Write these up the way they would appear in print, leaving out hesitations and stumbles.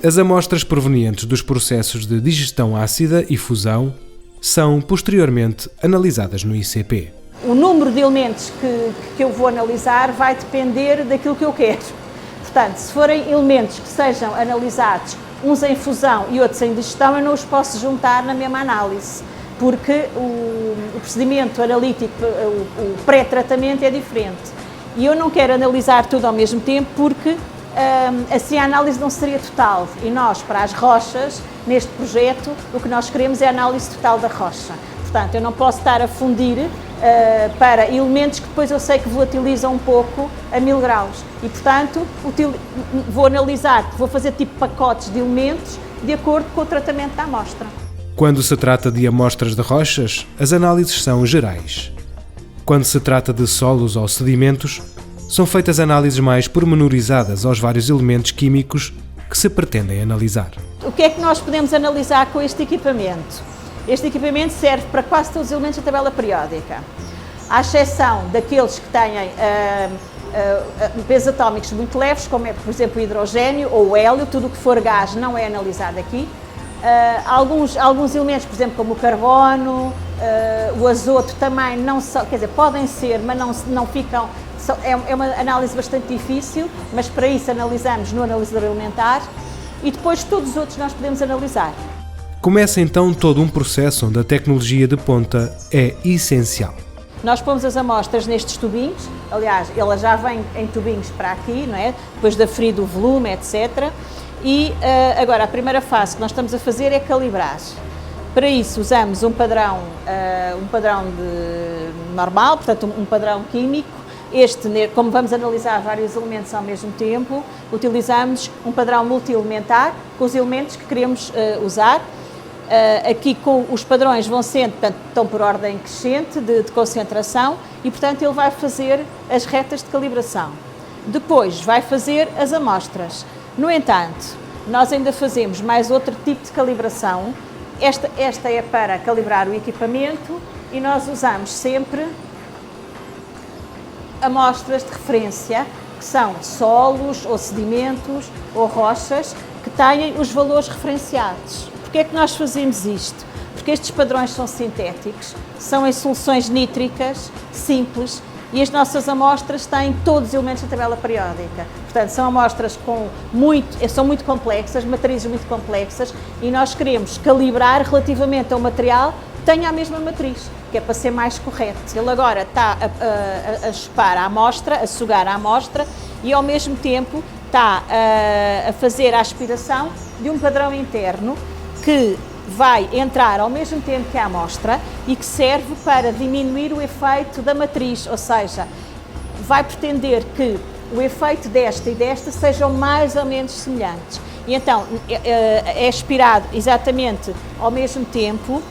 As amostras provenientes dos processos de digestão ácida e fusão são posteriormente analisadas no ICP. O número de elementos que eu vou analisar vai depender daquilo que eu quero. Portanto, se forem elementos que sejam analisados uns em fusão e outros em digestão, eu não os posso juntar na mesma análise, porque o procedimento analítico, o pré-tratamento é diferente. E eu não quero analisar tudo ao mesmo tempo, porque assim a análise não seria total. E nós, para as rochas, neste projeto, o que nós queremos é a análise total da rocha. Portanto, eu não posso estar a fundir para elementos que depois eu sei que volatilizam um pouco a 1000 graus. E, portanto, vou analisar, vou fazer tipo pacotes de elementos de acordo com o tratamento da amostra. Quando se trata de amostras de rochas, as análises são gerais. Quando se trata de solos ou sedimentos, são feitas análises mais pormenorizadas aos vários elementos químicos que se pretendem analisar. O que é que nós podemos analisar com este equipamento? Este equipamento serve para quase todos os elementos da tabela periódica, à exceção daqueles que têm pesos atómicos muito leves, como é, por exemplo, o hidrogênio ou o hélio. Tudo o que for gás não é analisado aqui. Alguns elementos, por exemplo, como o carbono, o azoto também não são, quer dizer, podem ser, mas não ficam, é uma análise bastante difícil, mas para isso analisamos no analisador elementar, e depois todos os outros nós podemos analisar. Começa então todo um processo onde a tecnologia de ponta é essencial. Nós pomos as amostras nestes tubinhos, aliás, ela já vem em tubinhos para aqui, não é? Depois de aferido o volume, etc. E agora a primeira fase que nós estamos a fazer é calibrar. Para isso usamos um padrão normal, portanto um padrão químico. Como vamos analisar vários elementos ao mesmo tempo, utilizamos um padrão multi-elementar com os elementos que queremos usar. Aqui os padrões vão sendo, portanto, estão por ordem crescente de concentração, e portanto ele vai fazer as retas de calibração. Depois vai fazer as amostras. No entanto, nós ainda fazemos mais outro tipo de calibração. Esta é para calibrar o equipamento, e nós usamos sempre amostras de referência, que são solos ou sedimentos ou rochas que têm os valores referenciados. Porquê é que nós fazemos isto? Porque estes padrões são sintéticos, são em soluções nítricas, simples, e as nossas amostras têm todos os elementos da tabela periódica. Portanto, são amostras são muito complexas, matrizes muito complexas, e nós queremos calibrar relativamente ao material que tenha a mesma matriz, que é para ser mais correto. Ele agora está a chupar a amostra, a sugar a amostra, e ao mesmo tempo está a fazer a aspiração de um padrão interno que vai entrar ao mesmo tempo que a amostra e que serve para diminuir o efeito da matriz, ou seja, vai pretender que o efeito desta e desta sejam mais ou menos semelhantes. E então é aspirado exatamente ao mesmo tempo.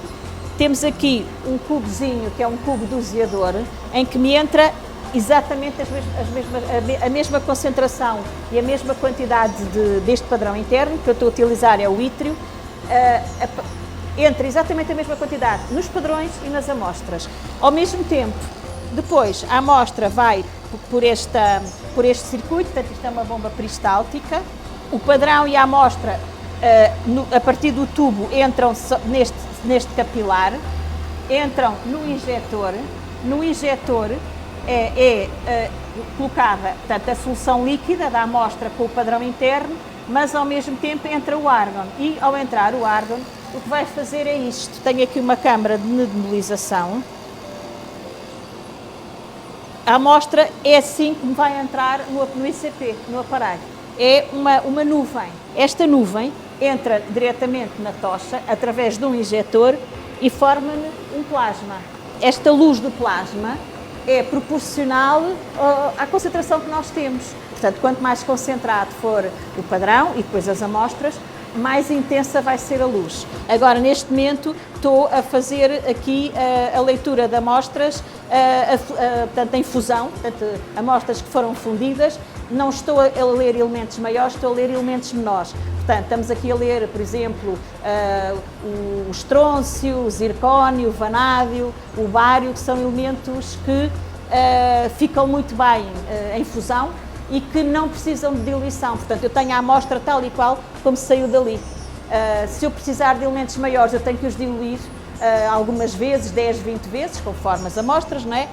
Temos aqui um cubozinho, que é um cubo doseador, em que me entra exatamente a mesma concentração e a mesma quantidade deste padrão interno, que eu estou a utilizar é o ítrio. Entra exatamente a mesma quantidade nos padrões e nas amostras. Ao mesmo tempo, depois a amostra vai por este circuito, portanto isto é uma bomba peristáltica. O padrão e a amostra, a partir do tubo, entram neste capilar, entram no injetor. No injetor é colocada, portanto, a solução líquida da amostra com o padrão interno, mas ao mesmo tempo entra o argon, e ao entrar o argon, o que vai fazer é isto. Tenho aqui uma câmara de nebulização. A amostra é assim que vai entrar no ICP, no aparelho. É uma nuvem. Esta nuvem entra diretamente na tocha, através de um injetor, e forma-me um plasma. Esta luz do plasma é proporcional à concentração que nós temos. Portanto, quanto mais concentrado for o padrão e depois as amostras, mais intensa vai ser a luz. Agora, neste momento, estou a fazer aqui a leitura de amostras, portanto, em fusão, portanto, amostras que foram fundidas. Não estou a ler elementos maiores, estou a ler elementos menores. Portanto, estamos aqui a ler, por exemplo, o estrôncio, o zircónio, o vanádio, o bário, que são elementos que ficam muito bem em fusão e que não precisam de diluição. Portanto, eu tenho a amostra tal e qual como saiu dali. Se eu precisar de elementos maiores, eu tenho que os diluir algumas vezes, 10, 20 vezes, conforme as amostras, não é?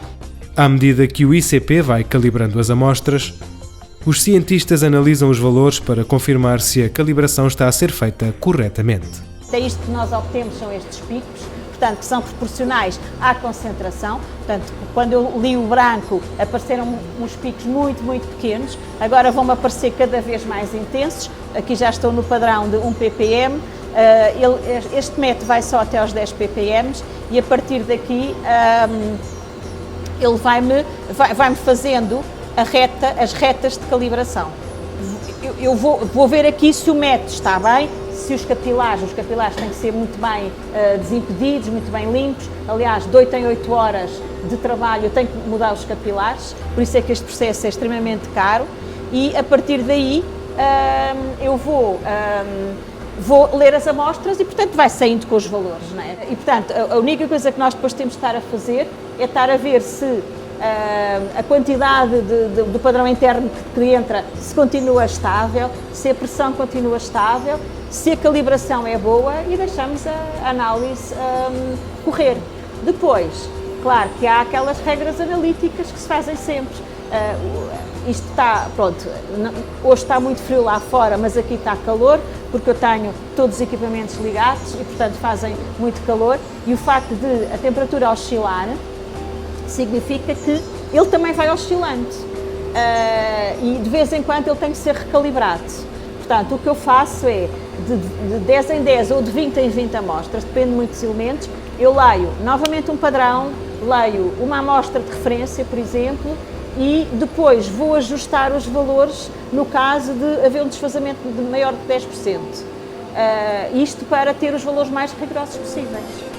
À medida que o ICP vai calibrando as amostras, os cientistas analisam os valores para confirmar se a calibração está a ser feita corretamente. É isto que nós obtemos, são estes picos, portanto, que são proporcionais à concentração. Portanto, quando eu li o branco, apareceram uns picos muito, muito pequenos, agora vão-me aparecer cada vez mais intensos. Aqui já estou no padrão de 1 ppm, este método vai só até aos 10 ppm e a partir daqui ele vai-me fazendo as retas de calibração. Eu vou ver aqui se o método está bem, se os capilares têm que ser muito bem desimpedidos, muito bem limpos. Aliás, de 8 em 8 horas de trabalho eu tenho que mudar os capilares, por isso é que este processo é extremamente caro e a partir daí eu vou ler as amostras e, portanto, vai saindo com os valores, não é? E, portanto, a única coisa que nós depois temos de estar a fazer é estar a ver se a quantidade do padrão interno que entra se continua estável, se a pressão continua estável, se a calibração é boa e deixamos a análise correr. Depois, claro que há aquelas regras analíticas que se fazem sempre. Isto está, pronto, hoje está muito frio lá fora, mas aqui está calor, porque eu tenho todos os equipamentos ligados e, portanto, fazem muito calor. E o facto de a temperatura oscilar significa que ele também vai oscilando e de vez em quando ele tem que ser recalibrado. Portanto, o que eu faço é de 10 em 10 ou de 20 em 20 amostras, depende muito dos elementos, eu leio novamente um padrão, leio uma amostra de referência, por exemplo, e depois vou ajustar os valores no caso de haver um desfazamento de maior de 10%. Isto para ter os valores mais rigorosos possíveis.